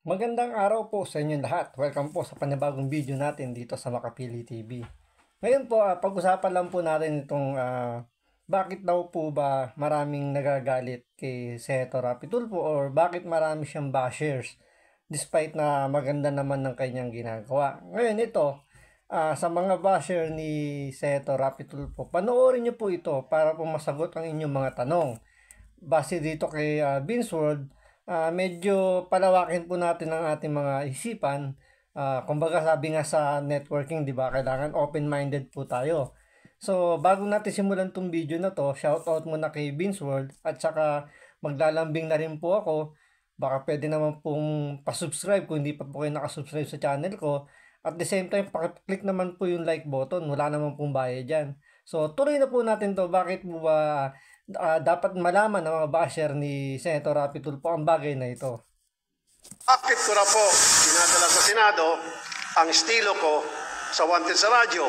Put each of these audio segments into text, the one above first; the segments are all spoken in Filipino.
Magandang araw po sa inyong lahat. Welcome po sa panibagong video natin dito sa Makapili TV. Ngayon po, pag-usapan lang po natin itong bakit daw po ba maraming nagagalit kay Senator Rapi Tulfo or bakit marami siyang bashers despite na maganda naman ng kanyang ginagawa. Ngayon ito, sa mga basher ni Senator Rapi Tulfo, panoorin niyo po ito para po masagot ang inyong mga tanong. Base dito kay Vince World, medyo palawakin po natin ang ating mga isipan. Kumbaga sabi nga sa networking, di ba, kailangan open-minded po tayo. So, bago natin simulan tong video na to, shoutout muna kay Vince World at saka maglalambing na rin po ako. Baka pwede naman pong pasubscribe kung hindi pa po kayo nakasubscribe sa channel ko. At the same time, pakiclick naman po yung like button. Wala naman pong bayad dyan. So, tuloy na po natin to. Bakit po ba dapat malaman ng mga basher ni Senator Rapi Tulfo ang bagay na ito? Bakit ko na po dinadala sa Senado ang estilo ko sa Wanted sa Radyo?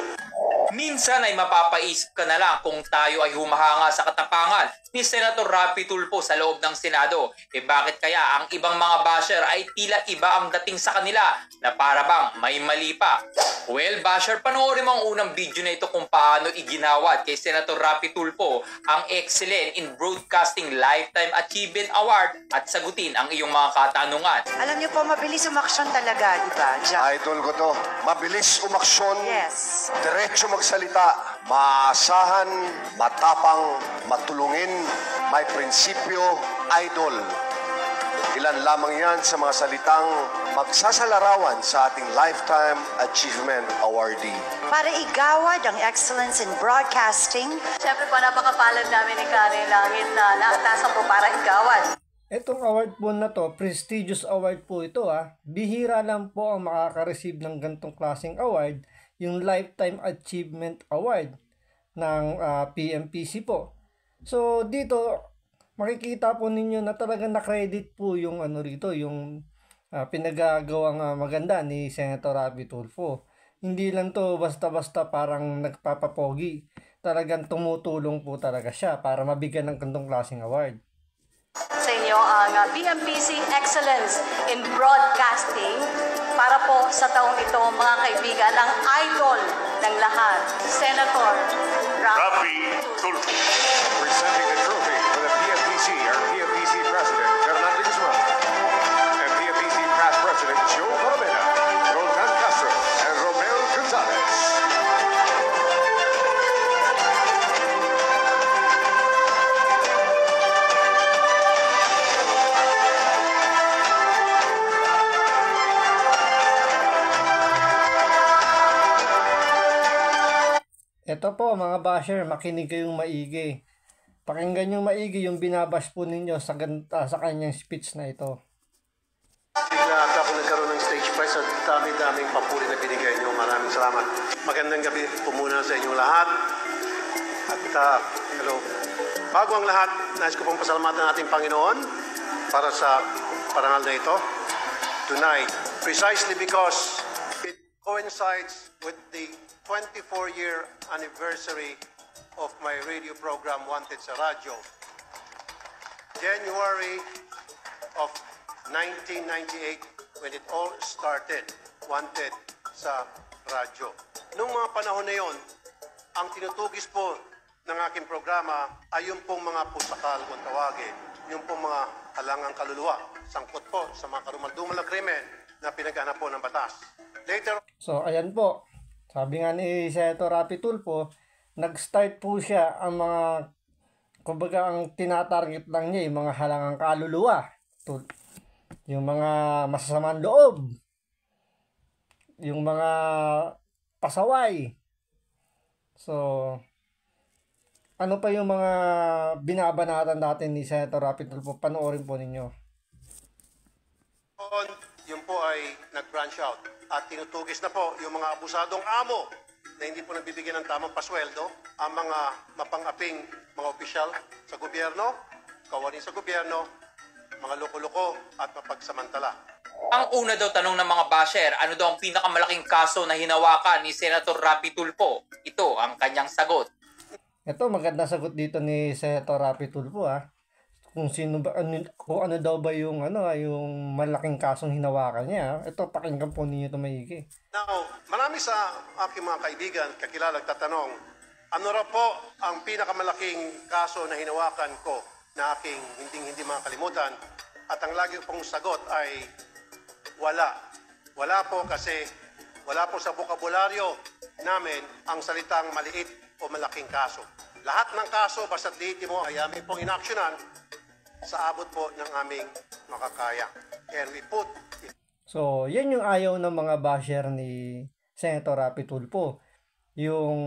Minsan ay mapapaisip ka na lang kung tayo ay humahanga sa katapangan ni Senator Rapi Tulfo sa loob ng Senado. Bakit kaya ang ibang mga basher ay tila iba ang dating sa kanila na para bang may mali pa? Well, basher, panoorin mo ang unang video na ito kung paano iginawad kay Senator Rapi Tulfo ang Excellent in Broadcasting Lifetime Achievement Award at sagutin ang iyong mga katanungan. Alam niyo po, mabilis umaksyon talaga, di ba, Jack? Idol ko to. Mabilis umaksyon, Yes. diretso magsalita, maasahan, matapang, matulungin, may prinsipyo, idol. Ilan lamang yan sa mga salitang magsasalarawan sa ating Lifetime Achievement Awardee. Para igawad ang excellence in broadcasting, Siyempre po, napakapalad namin ni Karen Langit na naatasan po para igawad. Itong award po na to, prestigious award po ito Bihira lang po ang makaka-receive ng gantong klaseng award, yung Lifetime Achievement Award ng PMPC po. So dito, makikita po ninyo na talagang na-credit po yung rito, yung pinagagawang maganda ni Senator Rapi Tulfo. Hindi lang to basta-basta parang nagpapapogi. Talagang tumutulong po talaga siya para mabigyan ng gantong klaseng award. Sa inyo ang BMPC Excellence in Broadcasting para po sa taong ito, mga kaibigan, ang idol ng lahat, Senator Rapi Tulfo. Presenting the trophy for the PFPC, our PFPC President, Fernando Guzman, and PFPC Past President Joe Palomena, Roldan Castro, and Romeo Gonzalez. Ito po mga basher, makinig kayong maigi. Pakinggan yung maigi yung binabash po ninyo sa kanyang speech na ito. Bigla ako nagkaroon ng stage prize at dami-daming papuri na binigay niyo. Maraming salamat. Magandang gabi po muna sa inyong lahat. At hello. Bago ang lahat, nais ko pong pasalamatan ang ating Panginoon para sa parangal na ito. Tonight, precisely because it coincides with the 24-year anniversary of my radio program, Wanted sa Radyo. January of 1998, when it all started, Wanted sa Radyo. Noong mga panahon na yon, ang tinutugis po ng aking programa ay yung pong mga pusakal kung tawagin, yung pong mga halangang kaluluwa, sangkot po sa mga karumaldumal na krimen na pinag-aanap po ng batas. Later, So ayan po, sabi nga ni Senator Rapi Tulfo, nag-start po siya ang mga, kumbaga ang tinatarget lang niya, yung mga halangang kaluluwa, yung mga masasamang loob, yung mga pasaway. So, ano pa yung mga binabanatan natin ni Senator Rapi Tulfo? Panoorin po ninyo. yun po ay nag-branch out at tinutugis na po yung mga abusadong amo na hindi po nagbibigyan ng tamang pasweldo, ang mga mapang-aping mga opisyal sa gobyerno, kawani sa gobyerno, mga loko-loko at mapagsamantala. Ang una daw tanong ng mga basher, ano daw ang pinakamalaking kaso na hinawakan ni Senator Rapi Tulfo? Ito ang kanyang sagot. Ito, maganda sagot dito ni Senator Rapi Tulfo kung sino ba kung ano daw ba yung yung malaking kasong hinawakan niya. Ito, pakinggan po ninyo ito maigi. Now, marami sa aking mga kaibigan, kakilala, tatanong, ano ra po ang pinakamalaking kaso na hinawakan ko na aking hindi makakalimutan? At ang lagi pong sagot ay wala. Wala po kasi wala po sa bokabularyo namin ang salitang maliit o malaking kaso. Lahat ng kaso, basta't liitin mo, ay amin pong inaksyonan sa abot po ng aming makakaya. And we put it. So, yan yung ayaw ng mga basher ni Senator Rapi Tulfo. Yung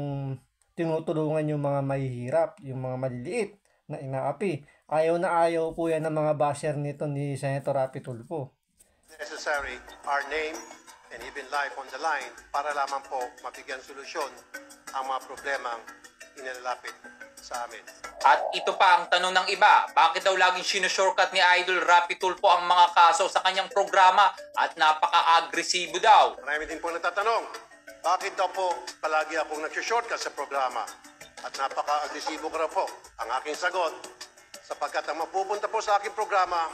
tinutulungan yung mga mahihirap, yung mga maliliit na inaapi. Ayaw na ayaw po yan ng mga basher nito ni Senator Rapi Tulfo. Necessary, our name and even life on the line para lamang po mabigyan solusyon ang mga problemang inilalapit sa amin. At ito pa ang tanong ng iba, bakit daw laging sinushortcut ni Idol Rapi Tulfo ang mga kaso sa kanyang programa at napaka-agresibo daw? Marami din po nagtatanong, bakit daw po palagi akong nag-shortcut sa programa at napaka-agresibo ko raw po? Ang aking sagot, sapagkat ang mapupunta po sa aking programa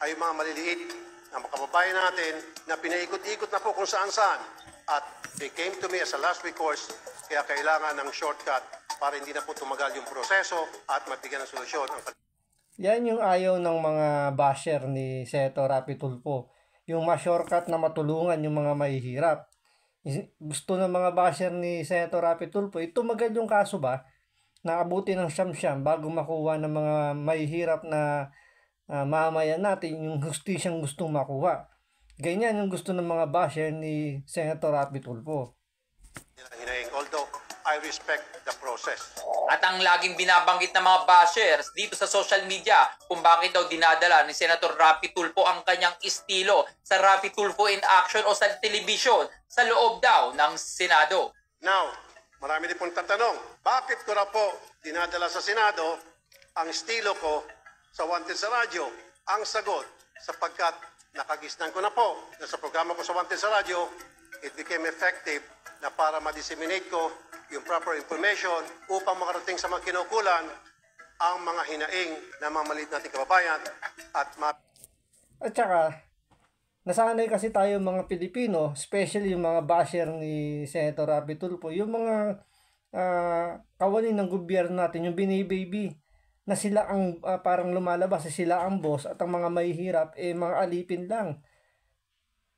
ay yung mga maliliit na makababayan natin na pinaikot-ikot na po kung saan-saan at they came to me as a last recourse kaya kailangan ng shortcut para hindi na po tumagal yung proseso at mabigyan ng solusyon ang. Yan yung ayaw ng mga basher ni Senator Rapi Tulfo. Yung ma-shortcut na matulungan yung mga mahihirap. Gusto ng mga basher ni Senator Rapi Tulfo, tumagal yung kaso ba? Naabuti ng siyam-siyam bago makuha ng mga mahihirap na mamayan natin yung hustisyang gustong makuha. Ganyan yung gusto ng mga basher ni Senator Rapi Tulfo. Although I respect the process. At ang laging binabanggit ng mga bashers dito sa social media kung bakit daw dinadala ni Senator Rapi Tulfo ang kanyang estilo sa Rapi Tulfo in action o sa television sa loob daw ng Senado. Now, marami din pong tatanong, bakit ko na po dinadala sa Senado ang estilo ko sa Wanted sa Radyo? Ang sagot, sapagkat nakagisnan ko na po na sa programa ko sa Wanted sa Radyo, it became effective na para ma-disseminate ko yung proper information upang makarating sa mga kinukulan ang mga hinaing ng mga maliit nating kababayan at At saka, nasanay kasi tayo mga Pilipino, especially yung mga basher ni Senator Rapi Tulfo, yung mga kawani ng gobyerno natin, yung binibaby, na sila ang parang lumalabas, sila ang boss at ang mga mahihirap, mga alipin lang.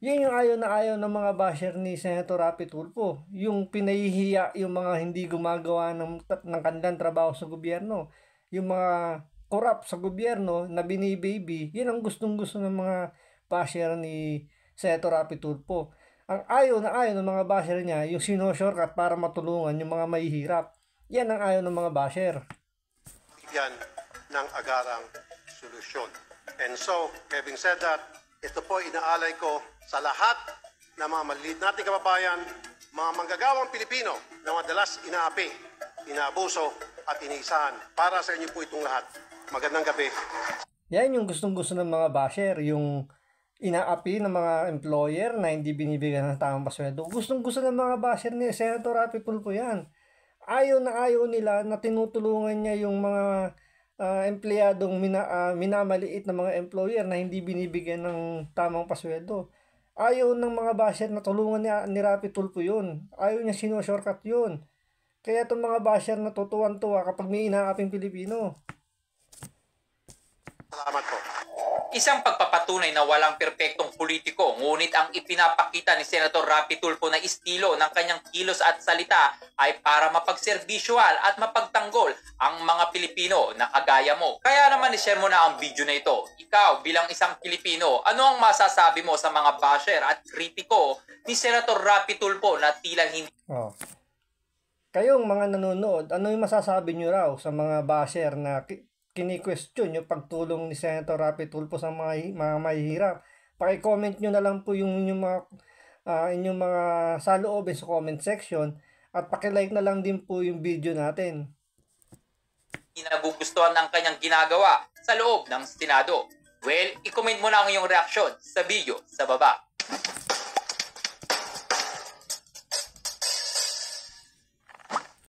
Yan yung ayaw ng mga basher ni Senator Rapi Tulfo. Yung pinahihiya yung mga hindi gumagawa ng kanilang trabaho sa gobyerno. Yung mga corrupt sa gobyerno na binibaby, yan ang gustong-gusto ng mga basher ni Senator Rapi Tulfo. Ang ayaw ng mga basher niya, yung sino-shortcut para matulungan yung mga mahihirap. Yan ang ayaw ng mga basher. bigyan ng agarang solusyon. And so, having said that, ito po inaalay ko sa lahat ng mga maliliit nating kababayan, mga manggagawang Pilipino na madalas inaapi, inaabuso at iniisahan. Para sa inyo po itong lahat. Magandang gabi. Yan yung gustong-gusto ng mga basher, yung inaapi ng mga employer na hindi binibigyan ng tamang pasweldo. Gustong-gusto ng mga basher ni Senator Rapi Tulfo yan. Ayaw na ayaw nila na tinutulungan niya yung mga empleyadong minamaliit na mga employer na hindi binibigyan ng tamang pasweldo. Ayaw ng mga basher na tulungan ni Rapi Tulfo yun. Ayaw niya sino-shortcut yun. Kaya itong mga basher na tutuwan-tuwa kapag may inaaping Pilipino. Salamat po. Isang pagpapatunay na walang perpektong politiko, ngunit ang ipinapakita ni Senator Rapi Tulfo na estilo ng kanyang kilos at salita ay para mapagserbisyual at mapagtanggol ang mga Pilipino na kagaya mo. Kaya naman i-share mo na ang video na ito. Ikaw bilang isang Pilipino, ano ang masasabi mo sa mga basher at kritiko ni Senator Rapi Tulfo na tila hindi... Kayong mga nanonood, ano yung masasabi nyo raw sa mga basher na kini-question yung pagtulong ni Senator Rapi Tulfo sa mga mahihirap? Paki-comment nyo na lang po yung inyong mga saloobin sa comment section at paki-like na lang din po yung video natin. Nagugustuhan ang kanyang ginagawa sa loob ng Senado. Well, i-comment mo na ang iyong reaksyon sa video sa baba.